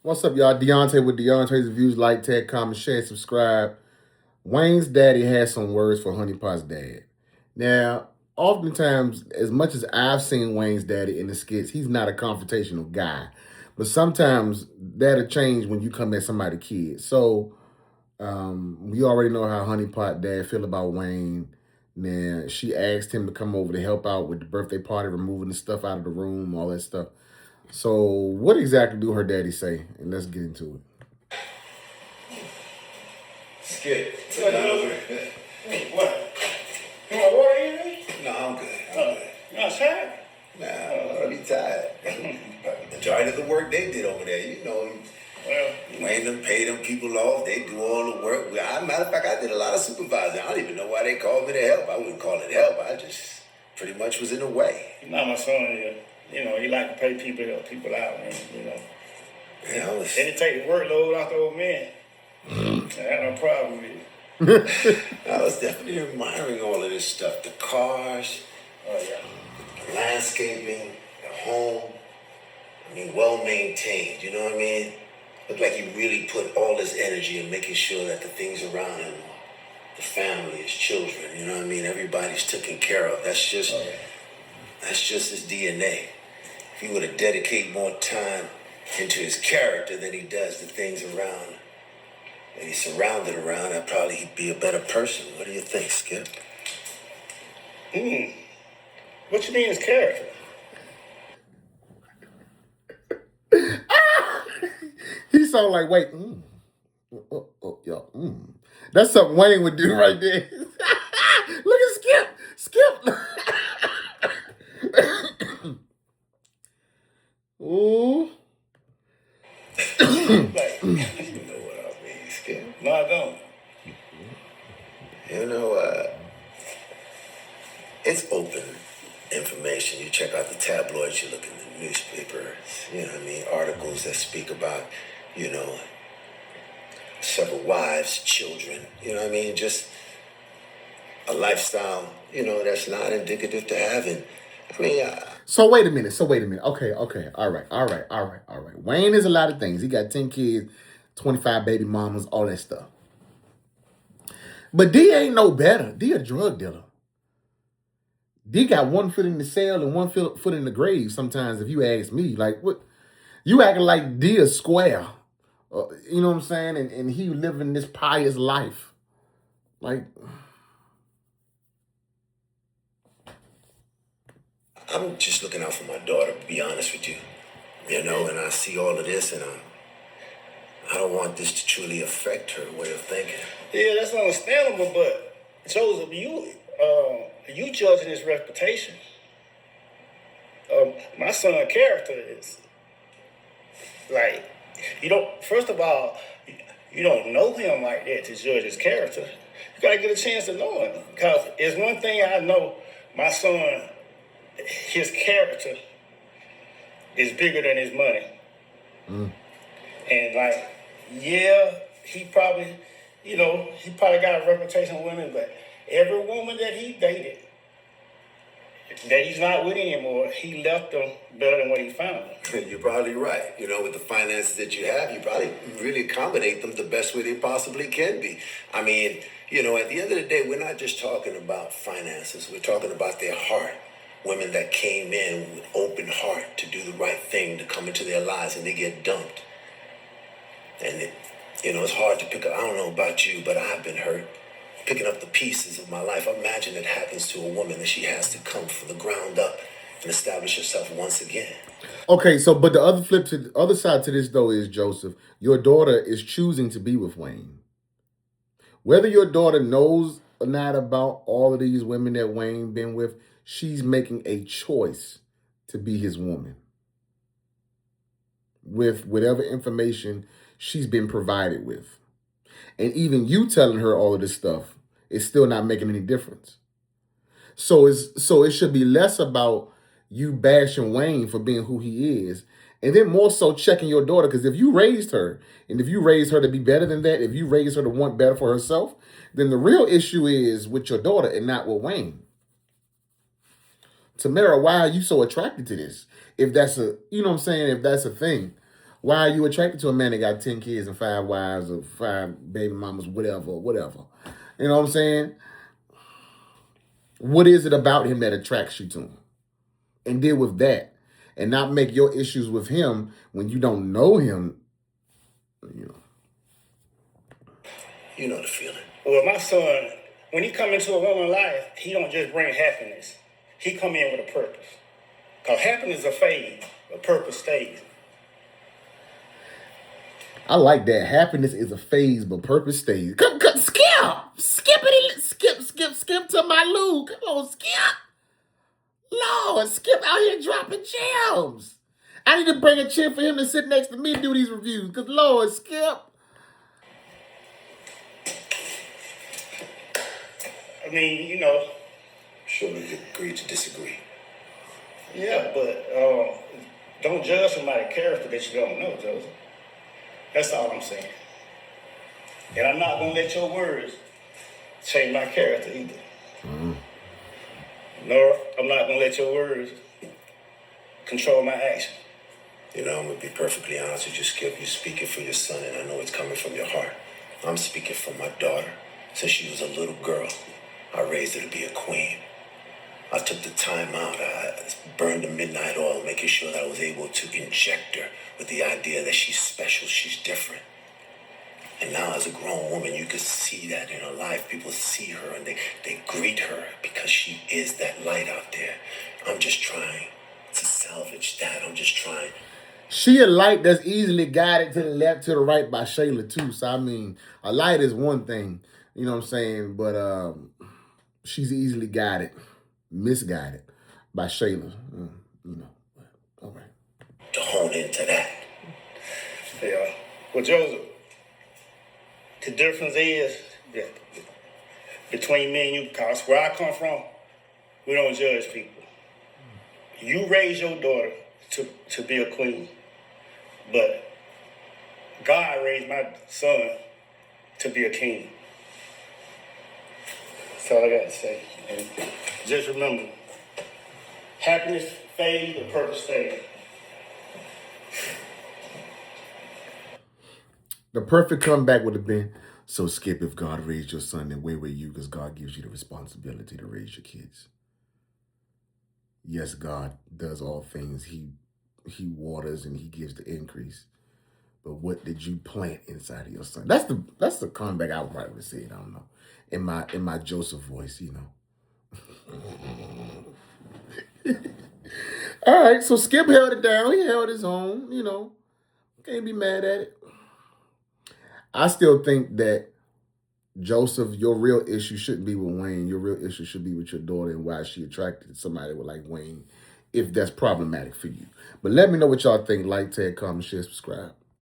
What's up, y'all? Deontay with Deontay's Reviews. Like, tag, comment, share, subscribe. Wayne's daddy has some words for Honeypot's dad. Now, oftentimes, as much as I've seen Wayne's daddy in the skits, he's not a confrontational guy. But sometimes that'll change when you come at somebody's kid. So, you already know how Honeypot dad feel about Wayne. Now, she asked him to come over to help out with the birthday party, removing the stuff out of the room, all that stuff. So, what exactly do her daddy say? And let's get into it. Skit. What? You want water or anything? No, I'm good. I'm good. You not tired? Nah, I'm already tired. Majority of the work they did over there, you know, Well, Wayne them pay them people off. They do all the work. Matter of fact, I did a lot of supervising. I don't even know why they called me to help. I wouldn't call it help. I just pretty much was in the way. you know my son here. You know, he like to pay people, help people out, man. You know. Yeah, And he take the workload off the old man. I got no problem with it. I was definitely admiring all of this stuff. The cars, Oh, yeah. the landscaping, the home. I mean, well maintained, you know what I mean? Looked like he really put all his energy in making sure that the things around him, the family, his children, you know what I mean? Everybody's taken care of. That's just his DNA. If he were to dedicate more time into his character than he does the things around that he's surrounded around, I'd probably he'd be a better person. What do you think, Skip? What you mean his character? He sound like, wait, That's something Wayne would do right there. Look at Skip. Skip. Ooh. Like, You know what I mean, Skip? no, I don't. You know, it's open information. You check out the tabloids, you look in the newspapers, you know what I mean, articles that speak about, you know, several wives, children, you know what I mean, just a lifestyle, you know, that's not indicative to having. I mean, So wait a minute. Okay. All right. Wayne is a lot of things. He got 10 kids, 25 baby mamas, all that stuff. But D ain't no better. D a drug dealer. D got one foot in the cell and one foot in the grave sometimes, if you ask me. Like, what? You acting like D is square. You know what I'm saying? And he living this pious life. Like, I'm just looking out for my daughter, to be honest with you. You know, and I see all of this, and I don't want this to truly affect her way of thinking. Yeah, that's understandable, but Joseph, you judging his reputation. My son's character is like, first of all, you don't know him like that to judge his character. You gotta get a chance to know him. Because it's one thing I know, my son, his character is bigger than his money. And like, yeah, he probably got a reputation with women, but every woman that he dated, that he's not with anymore, he left them better than what he found them. You're probably right. You know, with the finances that you have, you probably really accommodate them the best way they possibly can be. I mean, you know, at the end of the day, we're not just talking about finances. We're talking about their heart. Women that came in with open heart to do the right thing, to come into their lives, and they get dumped. And, it's hard to pick up. I don't know about you, but I've been hurt picking up the pieces of my life. Imagine it happens to a woman, that she has to come from the ground up and establish herself once again. okay, so but the other side to this though is, Joseph, your daughter is choosing to be with Wayne. Whether your daughter knows or not about all of these women that Wayne been with, she's making a choice to be his woman with whatever information she's been provided with. And even you telling her all of this stuff is still not making any difference. So it should be less about you bashing Wayne for being who he is, and then more so checking your daughter. Because if you raised her, and if you raised her to be better than that, if you raised her to want better for herself, then the real issue is with your daughter and not with Wayne. Tamara, why are you so attracted to this? If that's if that's a thing. Why are you attracted to a man that got 10 kids and 5 wives or 5 baby mamas, whatever? You know what I'm saying? What is it about him that attracts you to him? And deal with that. And not make your issues with him when you don't know him, you know. You know the feeling. Well, my son, when he come into a woman's life, he don't just bring happiness. He come in with a purpose. Because happiness is a phase, but purpose stays. I like that. Happiness is a phase, but purpose stays. Skip to my Lou. Come on, Skip. Lord, Skip out here dropping gems. I need to bring a chair for him to sit next to me and do these reviews. Because, Lord, Skip. I mean, you know. Sure, we could agree to disagree. Yeah, but don't judge somebody's character that you don't know, Joseph. That's all I'm saying. And I'm not going to let your words change my character either. Mm. Nor I'm not going to let your words control my action. You know, I'm going to be perfectly honest with you, Skip. You're speaking for your son, and I know it's coming from your heart. I'm speaking for my daughter. Since she was a little girl, I raised her to be a queen. I took the time out. I burned the midnight oil, making sure that I was able to inject her with the idea that she's special, she's different. And now as a grown woman, you can see that in her life. People see her and they greet her because she is that light out there. I'm just trying to salvage that. I'm just trying. She a light that's easily guided to the left, to the right by Shayla too. So, I mean, a light is one thing, you know what I'm saying? But she's easily guided, misguided by Shayla, you know. All right. To hone into that. Yeah. Well, Joseph, the difference is that between me and you, because where I come from, we don't judge people. You raise your daughter to be a queen, but God raised my son to be a king. That's all I got to say. And just remember, happiness fades, but purpose stays. The perfect comeback would have been, so Skip, if God raised your son, then where were you? Because God gives you the responsibility to raise your kids. Yes, God does all things. He waters and he gives the increase. But what did you plant inside of your son? That's the comeback I would probably say it. I don't know. In my Joseph voice, you know. All right, so Skip held it down. He held his own, you know. Can't be mad at it. I still think that Joseph, your real issue shouldn't be with Wayne. Your real issue should be with your daughter and why she attracted somebody with like Wayne, if that's problematic for you. But let me know what y'all think. Like, tag, comment, share, subscribe.